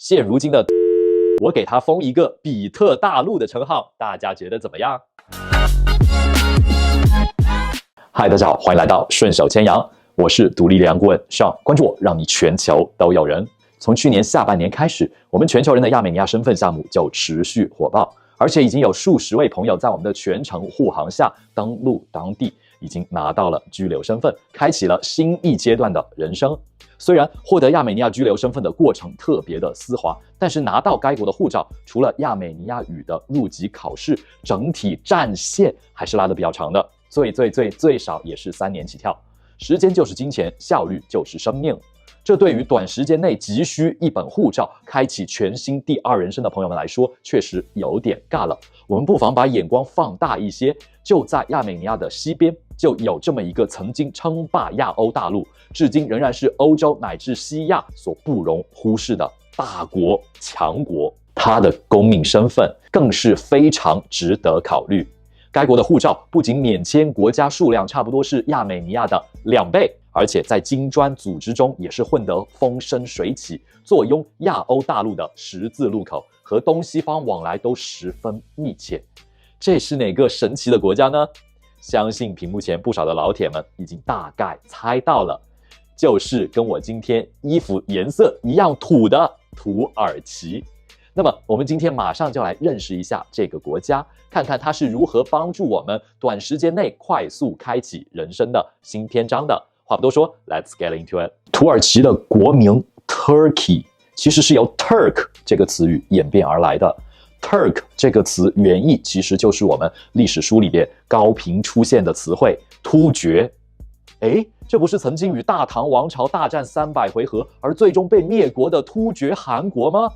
现如今的我给他封一个比特大陆的称号，大家觉得怎么样？嗨，大家好，欢迎来到顺手牵羊，我是独立力量顾问Sean，关注我，让你全球都有人。从去年下半年开始，我们全球人的亚美尼亚身份项目就持续火爆，而且已经有数十位朋友在我们的全程护航下登陆当地，已经拿到了居留身份，开启了新一阶段的人生。虽然获得亚美尼亚居留身份的过程特别的丝滑，但是拿到该国的护照，除了亚美尼亚语的入籍考试，整体战线还是拉得比较长的，最少也是3年起跳。时间就是金钱，效率就是生命。这对于短时间内急需一本护照，开启全新第二人生的朋友们来说，确实有点尬了。我们不妨把眼光放大一些，就在亚美尼亚的西边，就有这么一个曾经称霸亚欧大陆，至今仍然是欧洲乃至西亚所不容忽视的大国强国。它的公民身份更是非常值得考虑。该国的护照不仅免签国家数量差不多是亚美尼亚的2倍，而且在金砖组织中也是混得风生水起，坐拥亚欧大陆的十字路口，和东西方往来都十分密切。这是哪个神奇的国家呢？相信屏幕前不少的老铁们已经大概猜到了，就是跟我今天衣服颜色一样土的土耳其。那么我们今天马上就来认识一下这个国家，看看它是如何帮助我们短时间内快速开启人生的新篇章的。话不多说 ，Let's get into it。土耳其的国名 Turkey 其实是由 Turk 这个词语演变而来的。Turk 这个词原意其实就是我们历史书里边高频出现的词汇突厥。这不是曾经与大唐王朝大战300回合而最终被灭国的突厥汗国吗？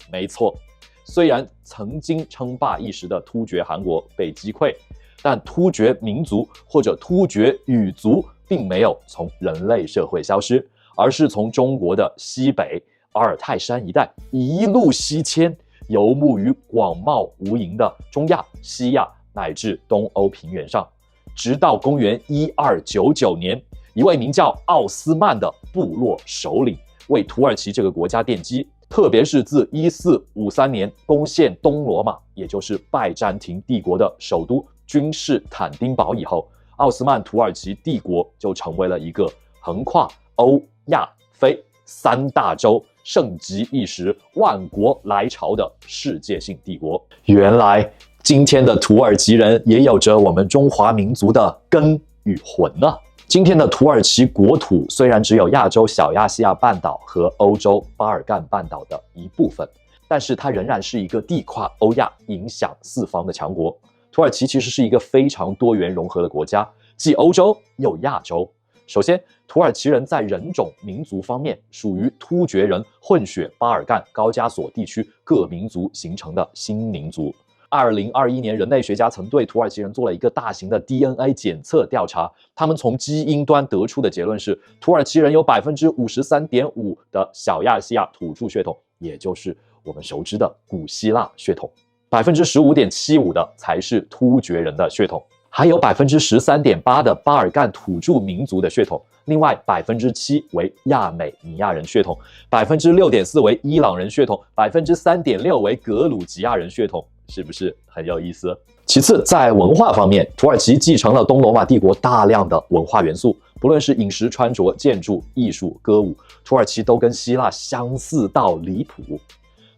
没错，虽然曾经称霸一时的突厥汗国被击溃，但突厥民族或者突厥语族并没有从人类社会消失，而是从中国的西北阿尔泰山一带一路西迁，游牧于广袤无垠的中亚、西亚乃至东欧平原上，直到公元1299年，一位名叫奥斯曼的部落首领为土耳其这个国家奠基。特别是自1453年攻陷东罗马，也就是拜占庭帝国的首都君士坦丁堡以后，奥斯曼土耳其帝国就成为了一个横跨欧亚非3大洲、盛极一时、万国来朝的世界性帝国。原来今天的土耳其人也有着我们中华民族的根与魂啊！今天的土耳其国土虽然只有亚洲小亚细亚半岛和欧洲巴尔干半岛的一部分，但是它仍然是一个地跨欧亚、影响四方的强国。土耳其其实是一个非常多元融合的国家，既欧洲又亚洲。首先，土耳其人在人种民族方面属于突厥人混血巴尔干高加索地区各民族形成的新民族。2021年，人类学家曾对土耳其人做了一个大型的 DNA 检测调查，他们从基因端得出的结论是，土耳其人有 53.5% 的小亚细亚土著血统，也就是我们熟知的古希腊血统， 15.75% 的才是突厥人的血统，还有 13.8% 的巴尔干土著民族的血统，另外 7% 为亚美尼亚人血统， 6.4% 为伊朗人血统， 3.6% 为格鲁吉亚人血统，是不是很有意思？其次，在文化方面，土耳其继承了东罗马帝国大量的文化元素，不论是饮食、穿着、建筑、艺术、歌舞，土耳其都跟希腊相似到离谱。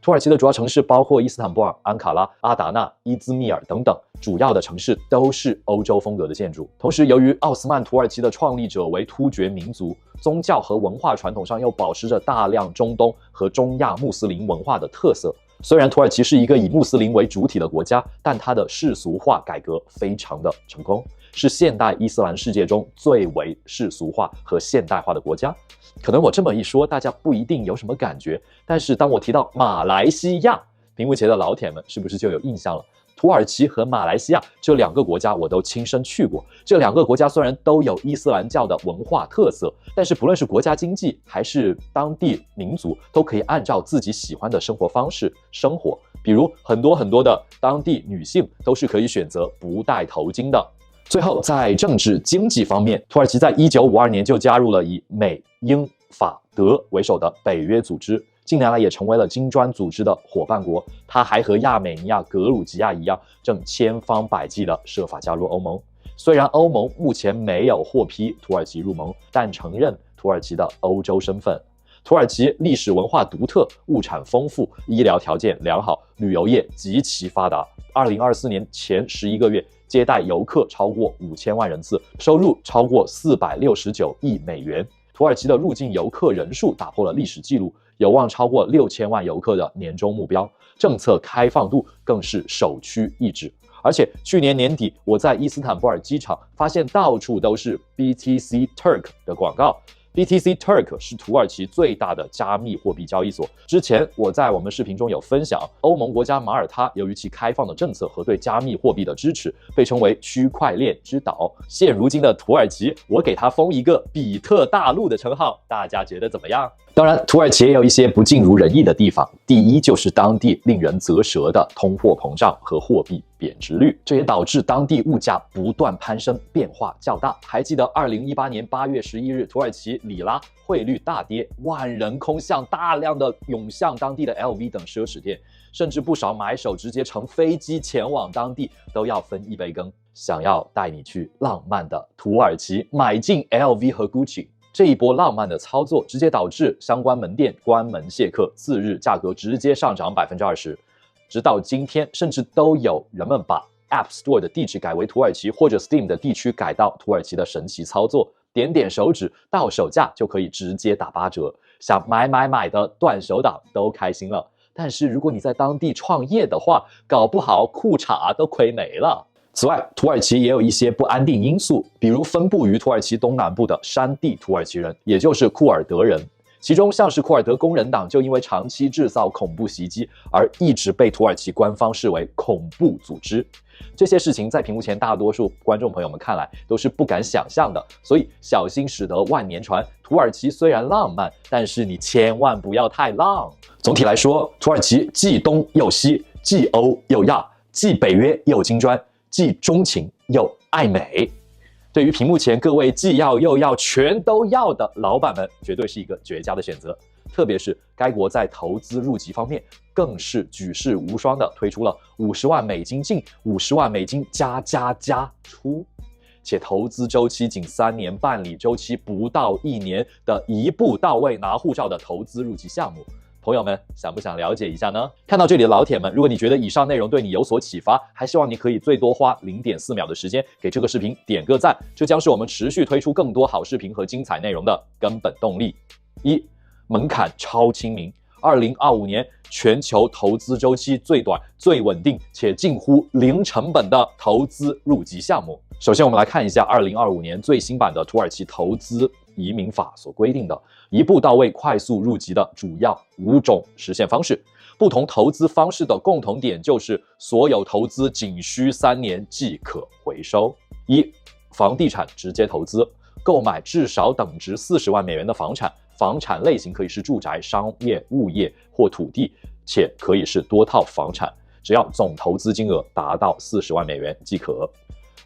土耳其的主要城市包括伊斯坦布尔、安卡拉、阿达纳、伊兹密尔等等，主要的城市都是欧洲风格的建筑。同时，由于奥斯曼土耳其的创立者为突厥民族，宗教和文化传统上又保持着大量中东和中亚穆斯林文化的特色。虽然土耳其是一个以穆斯林为主体的国家，但它的世俗化改革非常的成功，是现代伊斯兰世界中最为世俗化和现代化的国家。可能我这么一说，大家不一定有什么感觉，但是当我提到马来西亚，屏幕前的老铁们是不是就有印象了？土耳其和马来西亚这2个国家我都亲身去过。这2个国家虽然都有伊斯兰教的文化特色，但是不论是国家经济还是当地民族，都可以按照自己喜欢的生活方式生活。比如很多的当地女性都是可以选择不戴头巾的。最后，在政治经济方面，土耳其在1952年就加入了以美、英、法、德为首的北约组织，近年来也成为了金砖组织的伙伴国。它还和亚美尼亚、格鲁吉亚一样，正千方百计地设法加入欧盟。虽然欧盟目前没有获批土耳其入盟，但承认土耳其的欧洲身份。土耳其历史文化独特，物产丰富，医疗条件良好，旅游业极其发达。2024年前11个月，接待游客超过5000万人次，收入超过469亿美元。土耳其的入境游客人数打破了历史纪录，有望超过6000万游客的年终目标。政策开放度更是首屈一指。而且去年年底，我在伊斯坦布尔机场发现到处都是 BTC Turk 的广告。BTC Turk 是土耳其最大的加密货币交易所。之前我在我们视频中有分享，欧盟国家马耳他由于其开放的政策和对加密货币的支持，被称为区块链之岛。现如今的土耳其，我给它封一个比特大陆的称号，大家觉得怎么样？当然，土耳其也有一些不尽如人意的地方。第一，就是当地令人啧舌的通货膨胀和货币贬值率，这也导致当地物价不断攀升，变化较大。还记得2018年8月11日，土耳其里拉汇率大跌，万人空巷，大量的涌向当地的 LV 等奢侈店，甚至不少买手直接乘飞机前往当地，都要分一杯羹，想要带你去浪漫的土耳其买进 LV 和 Gucci。这一波浪漫的操作，直接导致相关门店关门谢客，次日价格直接上涨20%。直到今天，甚至都有人们把 App Store 的地址改为土耳其，或者 Steam 的地区改到土耳其的神奇操作，点点手指，到手价就可以直接打8折，想买的断手党都开心了。但是如果你在当地创业的话，搞不好裤衩都亏没了。此外，土耳其也有一些不安定因素，比如分布于土耳其东南部的山地土耳其人，也就是库尔德人。其中像是库尔德工人党就因为长期制造恐怖袭击而一直被土耳其官方视为恐怖组织。这些事情在屏幕前大多数观众朋友们看来都是不敢想象的，所以小心驶得万年船。土耳其虽然浪漫，但是你千万不要太浪。总体来说，土耳其既东又西，既欧又亚，既北约又金砖，既钟情又爱美。对于屏幕前各位既要又要全都要的老板们，绝对是一个绝佳的选择。特别是该国在投资入籍方面，更是举世无双的推出了50万美金进，50万美金加出，且投资周期仅3年，办理周期不到1年的一步到位拿护照的投资入籍项目。朋友们想不想了解一下呢？看到这里的老铁们，如果你觉得以上内容对你有所启发，还希望你可以最多花0.4秒的时间给这个视频点个赞，这将是我们持续推出更多好视频和精彩内容的根本动力。1. 门槛超亲民，2025年全球投资周期最短、最稳定且近乎零成本的投资入籍项目。首先我们来看一下2025年最新版的土耳其投资移民法所规定的一步到位快速入籍的主要5种实现方式。不同投资方式的共同点就是所有投资仅需3年即可回收。1. 房地产直接投资，购买至少等值40万美元的房产，房产类型可以是住宅、商业、物业或土地，且可以是多套房产，只要总投资金额达到40万美元即可。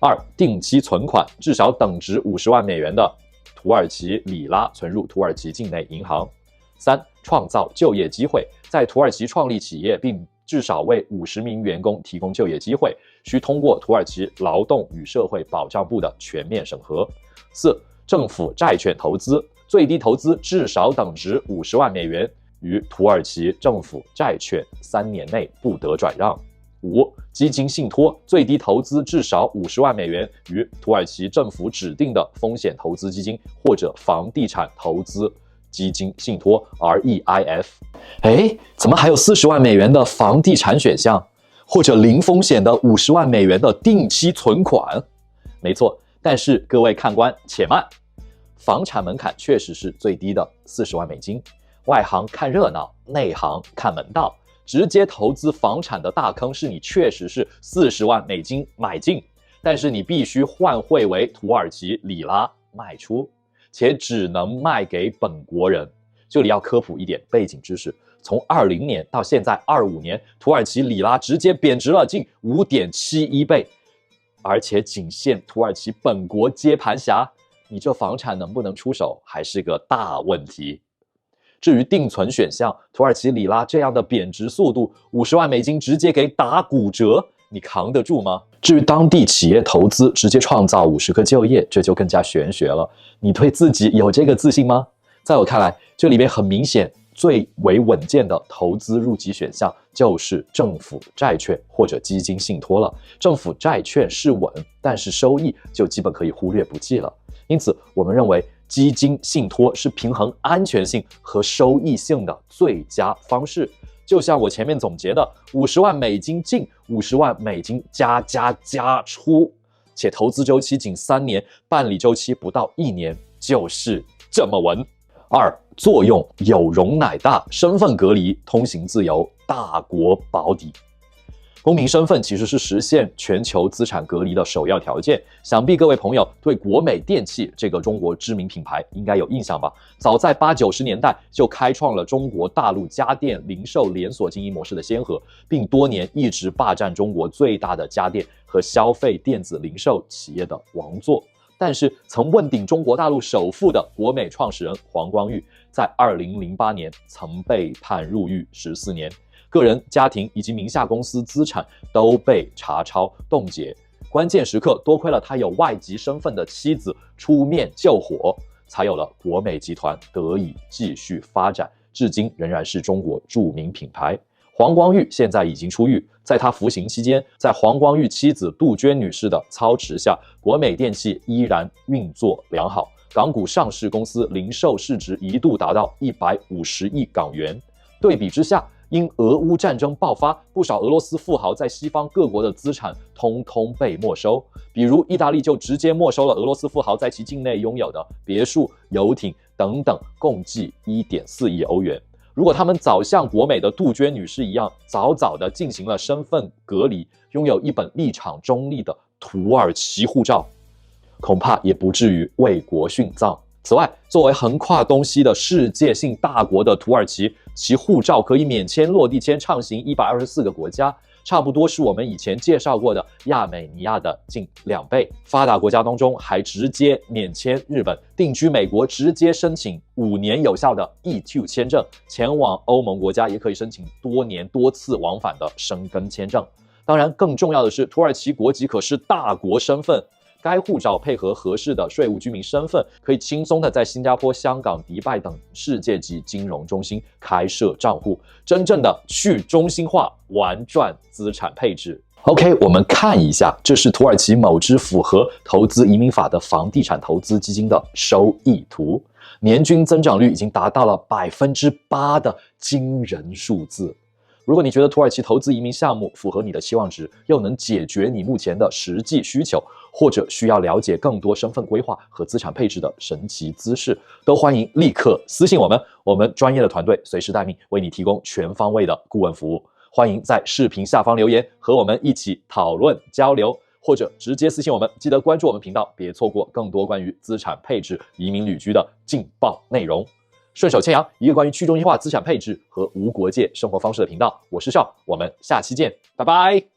2. 定期存款，至少等值50万美元的土耳其里拉存入土耳其境内银行。3. 创造就业机会，在土耳其创立企业并至少为50名员工提供就业机会，需通过土耳其劳动与社会保障部的全面审核。4. 政府债券投资，最低投资至少等值50万美元，于土耳其政府债券3年内不得转让。5. 基金信托，最低投资至少50万美元，于土耳其政府指定的风险投资基金或者房地产投资基金信托 REIF。 怎么还有40万美元的房地产选项，或者零风险的50万美元的定期存款？没错，但是各位看官且慢，房产门槛确实是最低的40万美金，外行看热闹，内行看门道。直接投资房产的大坑是你确实是40万美金买进，但是你必须换汇为土耳其里拉卖出，且只能卖给本国人。这里要科普一点背景知识，从20年到现在25年，土耳其里拉直接贬值了近5.71倍，而且仅限土耳其本国接盘侠，你这房产能不能出手还是个大问题。至于定存选项，土耳其里拉这样的贬值速度，50万美金直接给打骨折，你扛得住吗？至于当地企业投资直接创造50个就业，这就更加玄学了。你对自己有这个自信吗？在我看来，这里面很明显最为稳健的投资入籍选项就是政府债券或者基金信托了。政府债券是稳，但是收益就基本可以忽略不计了。因此，我们认为基金信托是平衡安全性和收益性的最佳方式。就像我前面总结的，50万美金进，50万美金加出，且投资周期仅3年，办理周期不到1年，就是这么稳。2、作用有容乃大，身份隔离，通行自由，大国保底。公民身份其实是实现全球资产隔离的首要条件。想必各位朋友对国美电器这个中国知名品牌应该有印象吧？早在80、90年代就开创了中国大陆家电零售连锁经营模式的先河，并多年一直霸占中国最大的家电和消费电子零售企业的王座。但是曾问鼎中国大陆首富的国美创始人黄光裕，在2008年曾被判入狱14年。个人、家庭以及名下公司资产都被查抄冻结，关键时刻多亏了他有外籍身份的妻子出面救火，才有了国美集团得以继续发展，至今仍然是中国著名品牌。黄光裕现在已经出狱，在他服刑期间，在黄光裕妻子杜鹃女士的操持下，国美电器依然运作良好，港股上市公司零售市值一度达到150亿港元。对比之下，因俄乌战争爆发，不少俄罗斯富豪在西方各国的资产通通被没收，比如意大利就直接没收了俄罗斯富豪在其境内拥有的别墅、游艇等等，共计1.4亿欧元。如果他们早像国美的杜鹃女士一样，早早地进行了身份隔离，拥有一本立场中立的土耳其护照，恐怕也不至于为国殉葬。此外，作为横跨东西的世界性大国的土耳其，其护照可以免签落地签畅行124个国家，差不多是我们以前介绍过的亚美尼亚的近2倍。发达国家当中还直接免签日本，定居美国直接申请5年有效的 E2 签证，前往欧盟国家也可以申请多年多次往返的申根签证。当然，更重要的是，土耳其国籍可是大国身份。该护照配合合适的税务居民身份，可以轻松的在新加坡、香港、迪拜等世界级金融中心开设账户，真正的去中心化，玩转资产配置。OK， 我们看一下，这是土耳其某支符合投资移民法的房地产投资基金的收益图，年均增长率已经达到了8%的惊人数字。如果你觉得土耳其投资移民项目符合你的期望值，又能解决你目前的实际需求，或者需要了解更多身份规划和资产配置的神奇姿势，都欢迎立刻私信我们，我们专业的团队随时待命，为你提供全方位的顾问服务。欢迎在视频下方留言，和我们一起讨论交流，或者直接私信我们。记得关注我们频道，别错过更多关于资产配置、移民旅居的劲爆内容。顺手牵羊，一个关于去中心化资产配置和无国界生活方式的频道。我是邵，我们下期见，拜拜。